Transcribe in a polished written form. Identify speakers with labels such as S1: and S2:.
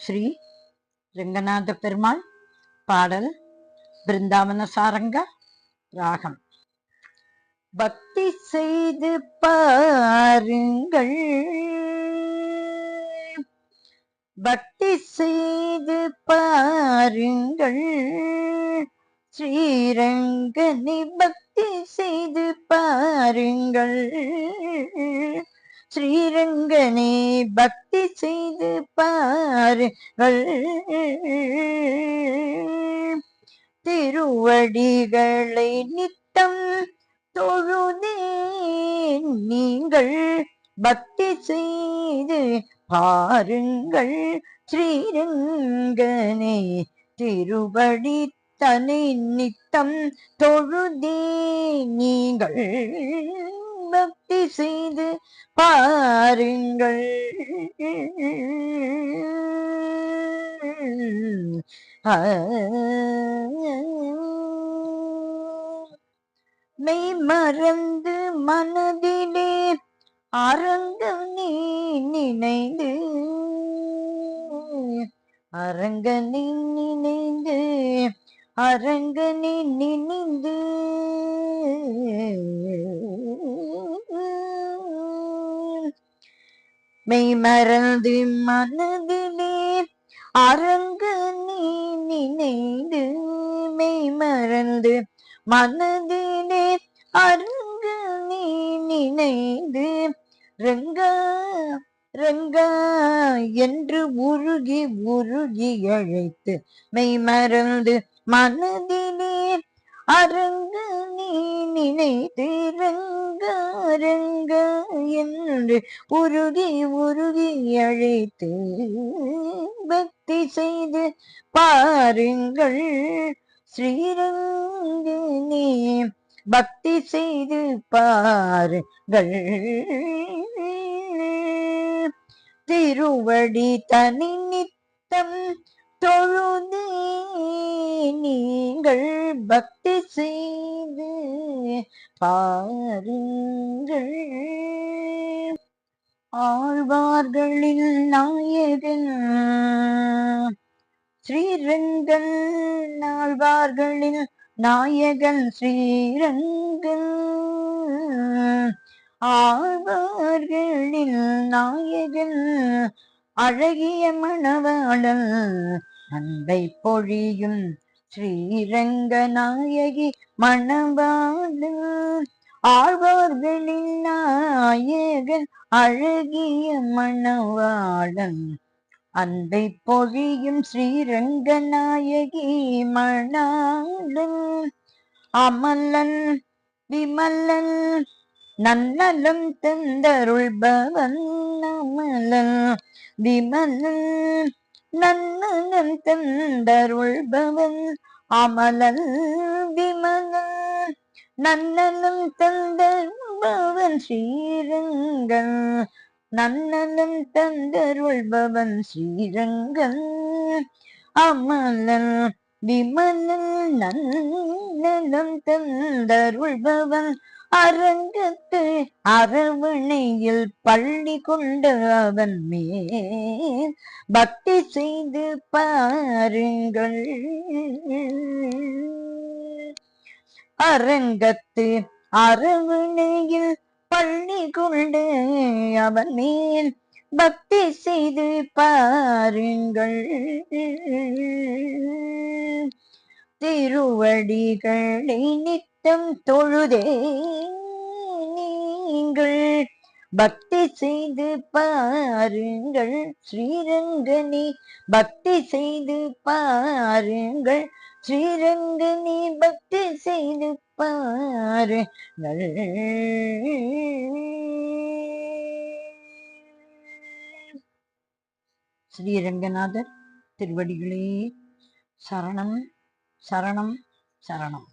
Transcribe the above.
S1: ஸ்ரீ ரங்கநாத பெருமாள் பாடல் பிருந்தாவன சாரங்க ராகம். பக்தி செய்து பாருங்கள், பக்தி செய்து பாருங்கள், ஸ்ரீரங்கனை பக்தி செய்து பாருங்கள், ஸ்ரீரங்கனை பக்தி செய்து பாருங்கள், திருவடிகளை நித்தம் தொழுதே நீங்கள் பக்தி செய்து பாருங்கள், ஸ்ரீரங்கனை திருவடி தனி நித்தம் தொழுதே நீங்கள் பக்தி செய்து பாருங்கள். மெய் மறந்து மனதிலே அரங்கம் நீ நினைந்து, அரங்கனை நினைந்து, அரங்கனை நினைந்து, மெய் மறந்து மனதிலே அரங்கனை நினைந்து, மெய் மறந்து மனதிலே அரங்கனை நினைந்து, ரங்கா ரங்கா என்று உருகி உருகி அழைத்து, மெய் மறந்து மனதிலே அரங்கனை நினைத்து, ரங்கா ரங்கா என்று உருகி உருகி அழைத்து பக்தி செய்து பாருங்கள், ஸ்ரீரங்கனே பக்தி செய்து பாருங்கள், திருவடி தனி நித்தம் தொழுதே நீங்கள் பக்தி செய்து பாருங்கள். ஆழ்வார்களில் நாயகன் ஸ்ரீரங்கன், ஆழ்வார்களில் நாயகன் ஸ்ரீரங்கன், ஆழ்வார்களில் நாயகன் அழகிய மணவாளன், அன்பை பொழியும் ஸ்ரீரங்க நாயகி மணவாளன், ஆழ்வார்களின் நாயகன் அழகிய மணவாளன், அன்பை பொழியும் ஸ்ரீரங்க நாயகி மணாளன், அமலன் விமலன் நன்னலம் தந்தருள்பவன், அமலன் விமலன் நன்னலம் தந்தருள்பவன், அமலன் விமலன் நன்னலம் தந்தருள்பவன், ஸ்ரீரங்கன் நன்னலம் தந்தருள்பவன், ஸ்ரீரங்கன் அமலன் விமலன் நன்னலம் தந்தருள்பவன், அரங்கத்து அரவணையில் பள்ளி கொண்ட அவன் மேல் பக்தி செய்து பாருங்கள், அரங்கத்து அரவணையில் பள்ளி கொண்டு அவன் மேல் பக்தி செய்து பாருங்கள், திருவடிகளை நித்தம் தொழுதே நீங்கள் பக்தி செய்து பாருங்கள், ஸ்ரீரங்கனை பக்தி செய்து பாருங்கள், ஸ்ரீரங்கனை பக்தி செய்து பாருங்கள். ஸ்ரீரங்கநாதர் திருவடிகளே சரணம் சரணம் சரணம்.